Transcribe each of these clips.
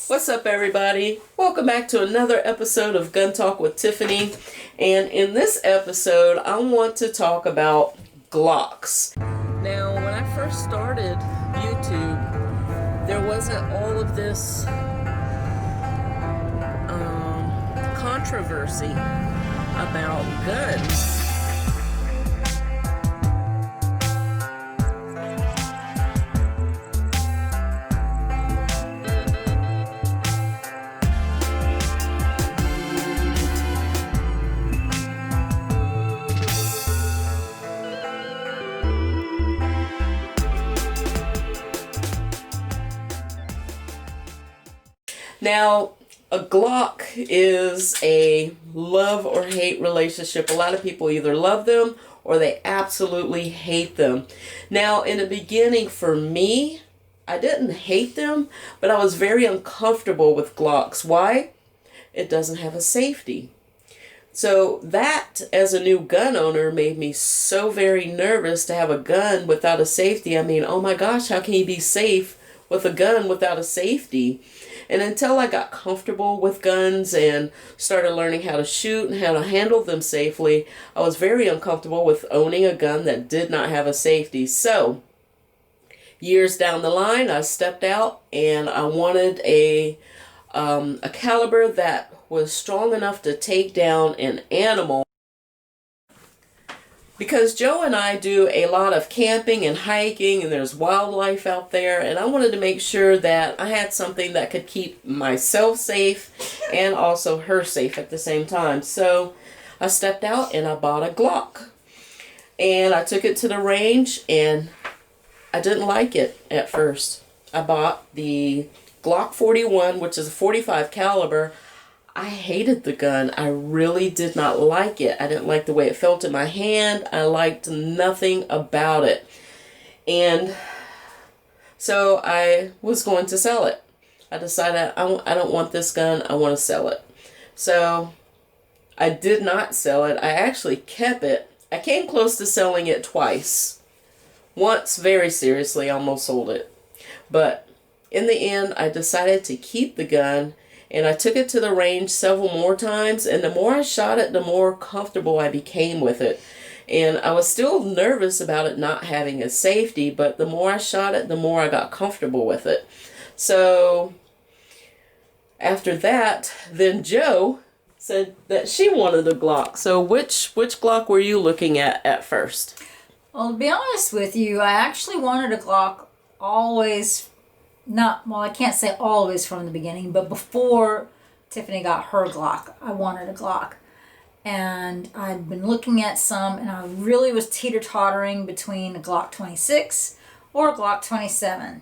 What's up, everybody? Welcome back to another episode of Gun Talk with Tiffany. And in this episode, I want to talk about Glocks. Now, when I first started YouTube, there wasn't all of this controversy about guns. Now, a Glock is a love or hate relationship. A lot of people either love them or they absolutely hate them. Now, in the beginning, for me, I didn't hate them, but I was very uncomfortable with Glocks. Why? It doesn't have a safety. So that, as a new gun owner, made me so very nervous to have a gun without a safety. I mean, oh my gosh, how can you be safe with a gun without a safety? And until I got comfortable with guns and started learning how to shoot and how to handle them safely, I was very uncomfortable with owning a gun that did not have a safety. So, years down the line, I stepped out and I wanted a caliber that was strong enough to take down an animal. Because Joe and I do a lot of camping and hiking, and there's wildlife out there, and I wanted to make sure that I had something that could keep myself safe and also her safe at the same time. So I stepped out and I bought a Glock. And I took it to the range, and I didn't like it at first. I bought the Glock 41, which is a 45 caliber. I hated the gun. I really did not like it. I didn't like the way it felt in my hand. I liked nothing about it. And so I was going to sell it. I decided I don't want this gun. I want to sell it. So I did not sell it. I actually kept it. I came close to selling it twice. Once, very seriously, almost sold it. But in the end, I decided to keep the gun. And I took it to the range several more times, and the more I shot it, the more comfortable I became with it. And I was still nervous about it not having a safety, but the more I shot it, the more I got comfortable with it. So after that, then Joe said that she wanted a Glock. So which Glock were you looking at first? Well, to be honest with you, I actually wanted a Glock always. I can't say always from the beginning, but before Tiffany got her Glock, I wanted a Glock. And I'd been looking at some, and I really was teeter-tottering between a Glock 26 or a Glock 27.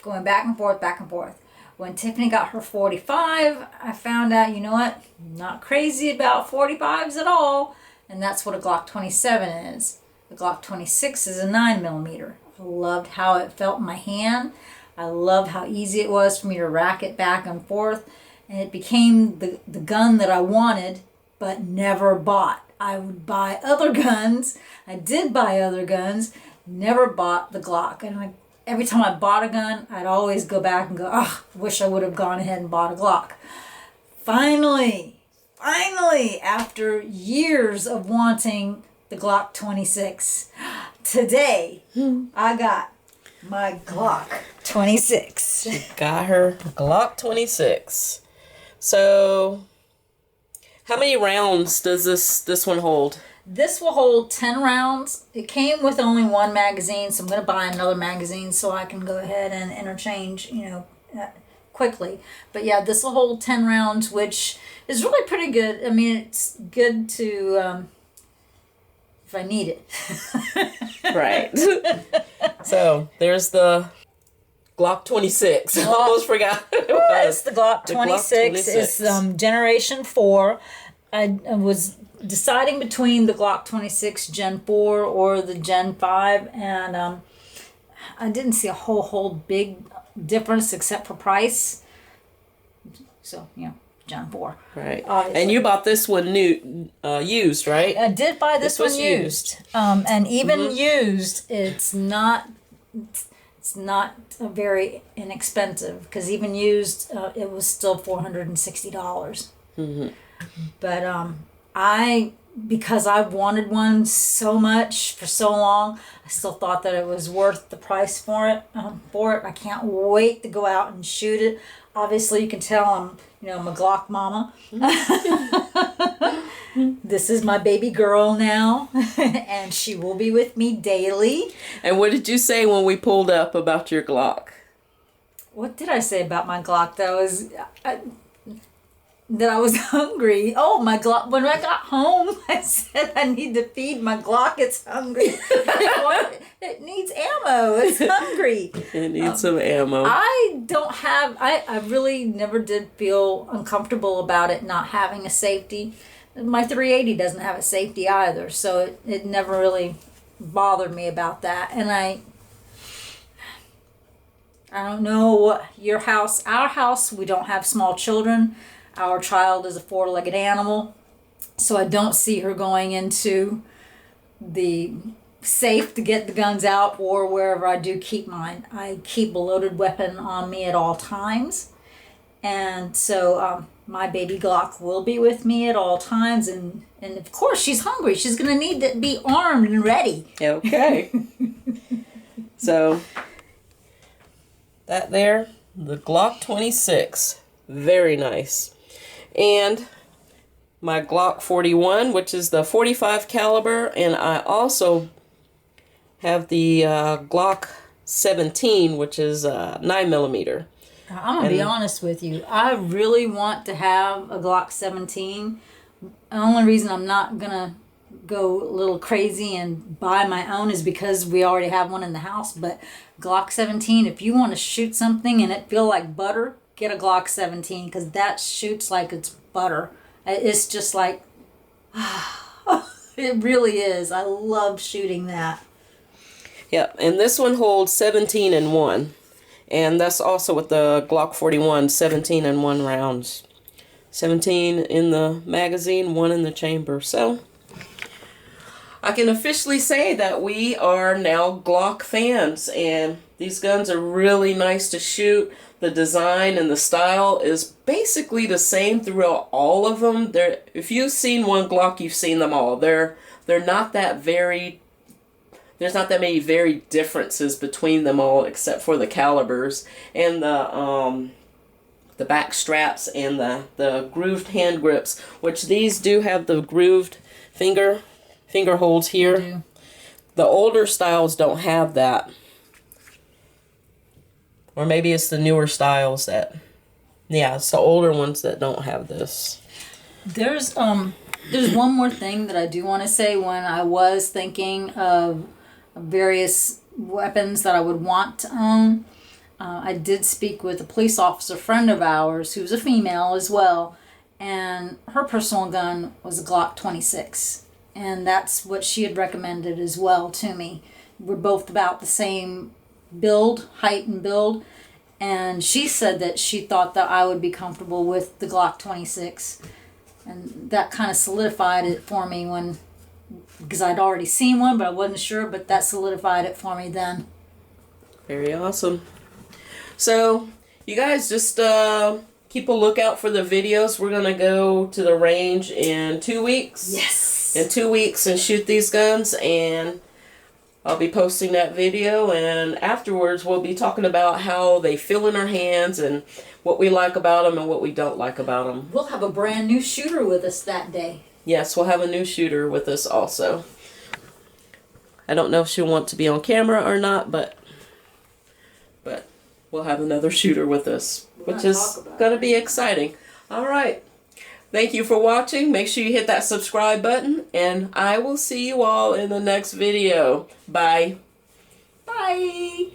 Going back and forth, back and forth. When Tiffany got her 45, I found out, you know what? I'm not crazy about 45s at all. And that's what a Glock 27 is. The Glock 26 is a 9mm. I loved how it felt in my hand. I loved how easy it was for me to rack it back and forth, and it became the gun that I wanted but never bought. I would buy other guns. I did buy other guns, never bought the Glock. And every time I bought a gun, I'd always go back and go, I wish I would have gone ahead and bought a Glock. Finally, after years of wanting the Glock 26, today I got my Glock 26. She got her Glock 26. So, how many rounds does this one hold? This will hold 10 rounds. It came with only one magazine, so I'm going to buy another magazine so I can go ahead and interchange, quickly. But yeah, this will hold 10 rounds, which is really pretty good. I mean, it's good to if I need it. Right. So there's the Glock 26. I almost forgot. It's the Glock 26. It's Generation 4. I was deciding between the Glock 26 Gen 4 or the Gen 5, and I didn't see a whole big difference except for price. So, Gen 4. Right. And you bought this one used, right? I did buy this one used. And even used, it's not It's not very inexpensive because even used, it was still $460. Mm-hmm. But because I wanted one so much for so long, I still thought that it was worth the price for it. I can't wait to go out and shoot it. Obviously, you can tell I'm a Glock mama. This is my baby girl now, and she will be with me daily. And what did you say when we pulled up about your Glock? What did I say about my Glock? That I was hungry. Oh, my Glock. When I got home, I said I need to feed my Glock. It's hungry. It needs ammo. It's hungry. It needs some ammo. I really never did feel uncomfortable about it not having a safety. My 380 doesn't have a safety either, so it never really bothered me about that. And I don't know what our house, we don't have small children. Our child is a four-legged animal, so I don't see her going into the safe to get the guns out or wherever I do keep mine. I keep a loaded weapon on me at all times, and so my baby Glock will be with me at all times, and of course she's hungry. She's going to need to be armed and ready. Okay. So, that there, the Glock 26. Very nice. And my Glock 41, which is the 45 caliber, and I also have the Glock 17, which is 9mm. I'm going to be honest with you. I really want to have a Glock 17. The only reason I'm not going to go a little crazy and buy my own is because we already have one in the house. But Glock 17, if you want to shoot something and it feel like butter, get a Glock 17 because that shoots like it's butter. It's just like, it really is. I love shooting that. Yep, and this one holds 17 in 1. And that's also with the Glock 41, 17 in 1 rounds. 17 in the magazine, 1 in the chamber. So, I can officially say that we are now Glock fans, and these guns are really nice to shoot. The design and the style is basically the same throughout all of them. If you've seen one Glock, you've seen them all. They're not that very. There's not that many very differences between them all, except for the calibers and the back straps and the grooved hand grips, which these do have the grooved finger holds here. The older styles don't have that. Or maybe it's the newer styles it's the older ones that don't have this. There's one more thing that I do want to say. When I was thinking of various weapons that I would want to own, I did speak with a police officer friend of ours who's a female as well, and her personal gun was a Glock 26, and that's what she had recommended as well to me. We're both about the same height and build, and she said that she thought that I would be comfortable with the Glock 26, and that kind of solidified it for me because I'd already seen one, but I wasn't sure, but that solidified it for me then. Very awesome. So, you guys just keep a lookout for the videos. We're going to go to the range in 2 weeks. Yes! In 2 weeks and shoot these guns, and I'll be posting that video, and afterwards we'll be talking about how they feel in our hands and what we like about them and what we don't like about them. We'll have a brand new shooter with us that day. Yes, we'll have a new shooter with us also. I don't know if she'll want to be on camera or not, but we'll have another shooter with us, which is going to be exciting. All right. Thank you for watching. Make sure you hit that subscribe button, and I will see you all in the next video. Bye. Bye.